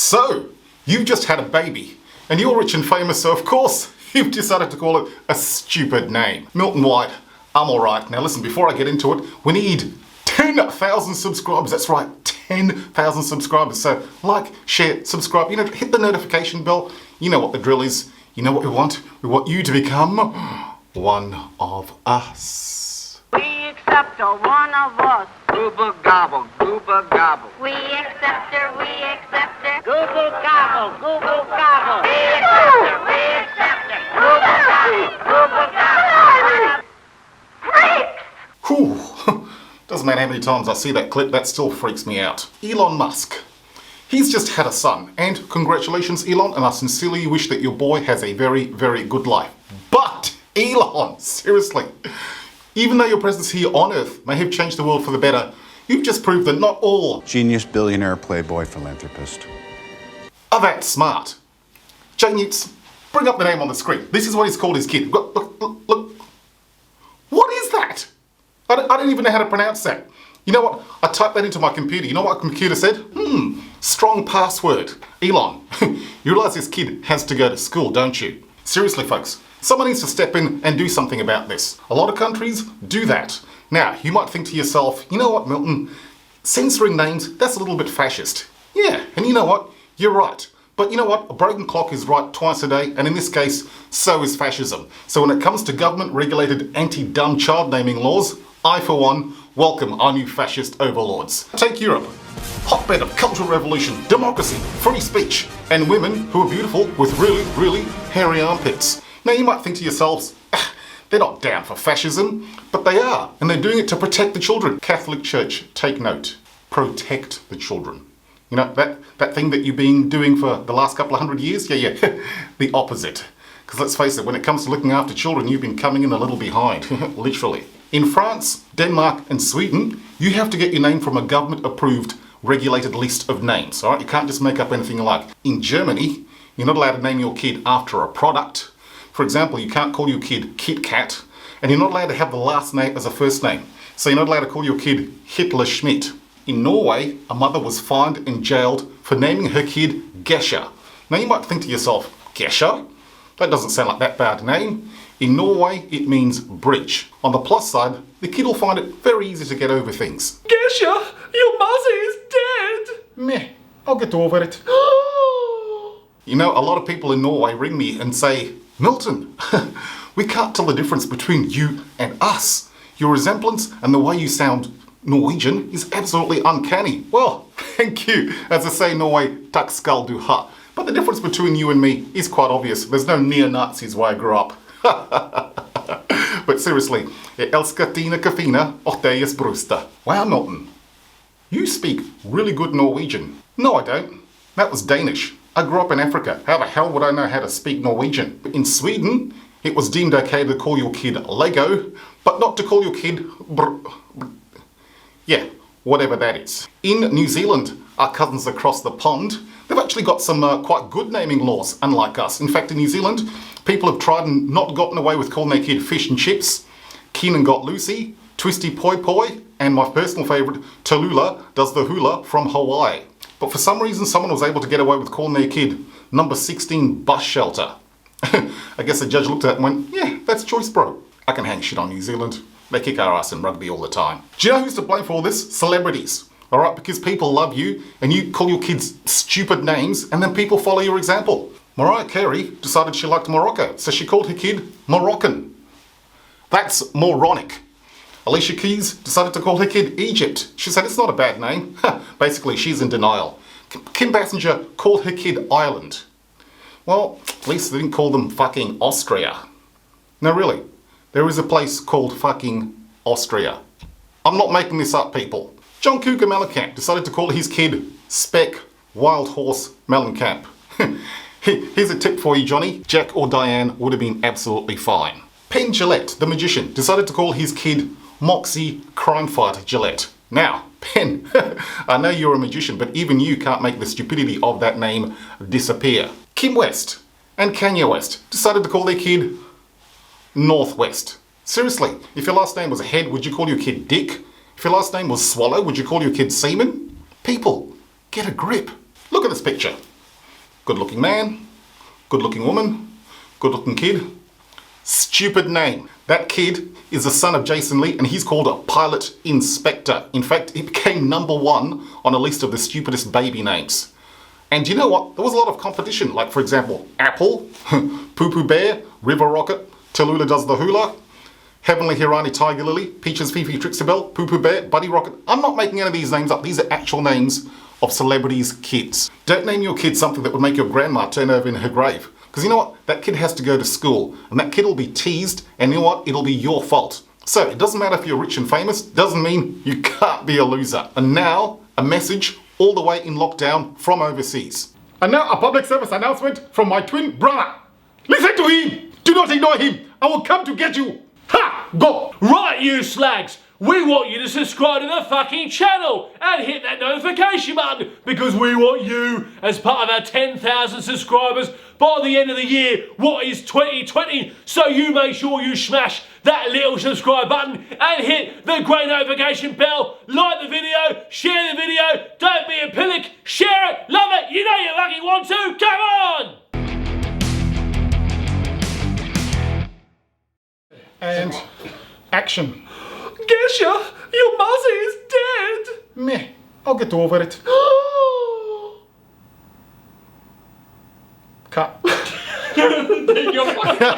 So, you've just had a baby, and you're rich and famous, so of course, you've decided to call it a stupid name. Milton White, I'm alright. Now listen, before I get into it, we need 10,000 subscribers. That's right, 10,000 subscribers. So, like, share, subscribe, hit the notification bell. You know what the drill is. You know what we want? We want you to become one of us. We accept her, one of us. Gooba gobble, gooba gobble. We accept her, we accept her. Google gobble, Google gobble. We accept her, we accept her. Google gobble, Google gobble. Whew. Doesn't matter how many times I see that clip, that still freaks me out. Elon Musk. He's just had a son, and congratulations, Elon, and I sincerely wish that your boy has a very, very good life. But, Elon, seriously, even though your presence here on Earth may have changed the world for the better, you've just proved that not all genius, billionaire, playboy, philanthropist are that smart. JNewtz, bring up the name on the screen. This is what he's called his kid. Look, look, look, look. What is that? I don't even know how to pronounce that. You know what? I typed that into my computer. You know what my computer said? Strong password. Elon, you realise this kid has to go to school, don't you? Seriously, folks, someone needs to step in and do something about this. A lot of countries do that. Now, you might think to yourself, you know what, Milton? Censoring names, that's a little bit fascist. Yeah, and you know what? You're right. But you know what? A broken clock is right twice a day, and in this case, so is fascism. So when it comes to government-regulated anti-dumb child naming laws, I, for one, welcome our new fascist overlords. Take Europe. Hotbed of cultural revolution, democracy, free speech, and women who are beautiful with really, really hairy armpits. Now you might think to yourselves, they're not down for fascism, but they are, and they're doing it to protect the children. Catholic Church, take note. Protect the children. You know, that thing that you've been doing for the last couple of 100 years? Yeah, the opposite. Because let's face it, when it comes to looking after children, you've been coming in a little behind, literally. In France, Denmark, and Sweden, you have to get your name from a government-approved, regulated list of names, all right? You can't just make up anything you like. In Germany, you're not allowed to name your kid after a product. For example, you can't call your kid Kit Kat, and you're not allowed to have the last name as a first name. So you're not allowed to call your kid Hitler Schmidt. In Norway, a mother was fined and jailed for naming her kid Gesha. Now you might think to yourself, Gesha? That doesn't sound like that bad a name. In Norway, it means bridge. On the plus side, the kid will find it very easy to get over things. Gesha, your mother is dead! Meh, I'll get over it. You know, a lot of people in Norway ring me and say, Milton, we can't tell the difference between you and us. Your resemblance and the way you sound Norwegian is absolutely uncanny. Well, thank you. As I say in Norway, takk skal du ha. But the difference between you and me is quite obvious. There's no neo-Nazis where I grew up. But seriously, jeg elsker dine kafina og deres bryster. Wow, Milton, you speak really good Norwegian. No, I don't. That was Danish. I grew up in Africa. How the hell would I know how to speak Norwegian? In Sweden, it was deemed okay to call your kid Lego, but not to call your kid yeah, whatever that is. In New Zealand, our cousins across the pond, they've actually got some quite good naming laws, unlike us. In fact, in New Zealand, people have tried and not gotten away with calling their kid Fish and Chips. Kenan got Lucy, Twisty Poi Poi, and my personal favourite, Tallulah does the hula from Hawaii. But for some reason, someone was able to get away with calling their kid number 16 Bus Shelter. I guess the judge looked at it and went, yeah, that's choice, bro. I can hang shit on New Zealand. They kick our ass in rugby all the time. Do you know who's to blame for all this? Celebrities. Alright, because people love you and you call your kids stupid names and then people follow your example. Mariah Carey decided she liked Morocco, so she called her kid Moroccan. That's moronic. Alicia Keys decided to call her kid Egypt. She said it's not a bad name. Basically, she's in denial. Kim Basinger called her kid Ireland. Well, at least they didn't call them fucking Austria. No, really. There is a place called fucking Austria. I'm not making this up, people. John Cougar Mellencamp decided to call his kid Spec Wild Horse Mellencamp. Here's a tip for you, Johnny. Jack or Diane would have been absolutely fine. Penn Jillette, the magician, decided to call his kid Moxie Crime Fighter Gillette. Now, Penn, I know you're a magician, but even you can't make the stupidity of that name disappear. Kim West and Kanye West decided to call their kid Northwest. Seriously, if your last name was Head, would you call your kid Dick? If your last name was Swallow, would you call your kid Seaman? People, get a grip. Look at this picture. Good looking man, good looking woman, good looking kid. Stupid name. That kid is the son of Jason Lee and he's called a pilot inspector. In fact, he became #1 on a list of the stupidest baby names. And you know what? There was a lot of competition. Like for example, Apple, Poo Poo Bear, River Rocket, Tallulah Does the Hula, Heavenly Hirani Tiger Lily, Peaches Fifi Trixie Belle, Poo Poo Bear, Buddy Rocket. I'm not making any of these names up. These are actual names of celebrities' kids. Don't name your kid something that would make your grandma turn over in her grave. Because you know what? That kid has to go to school and that kid will be teased and you know what? It'll be your fault. So it doesn't matter if you're rich and famous, doesn't mean you can't be a loser. And now, a message all the way in lockdown from overseas. And now a public service announcement from my twin brother. Listen to him! Do not ignore him! I will come to get you! Ha! Go! Right, you slags! We want you to subscribe to the fucking channel and hit that notification button because we want you as part of our 10,000 subscribers by the end of the year. What is 2020? So you make sure you smash that little subscribe button and hit the great notification bell. Like the video, share the video, don't be a pillock, share it, love it, you know you fucking want to, come on! And action. Guess ya, your Moxie is dead! Meh, I'll get over it. Cut. You're fucking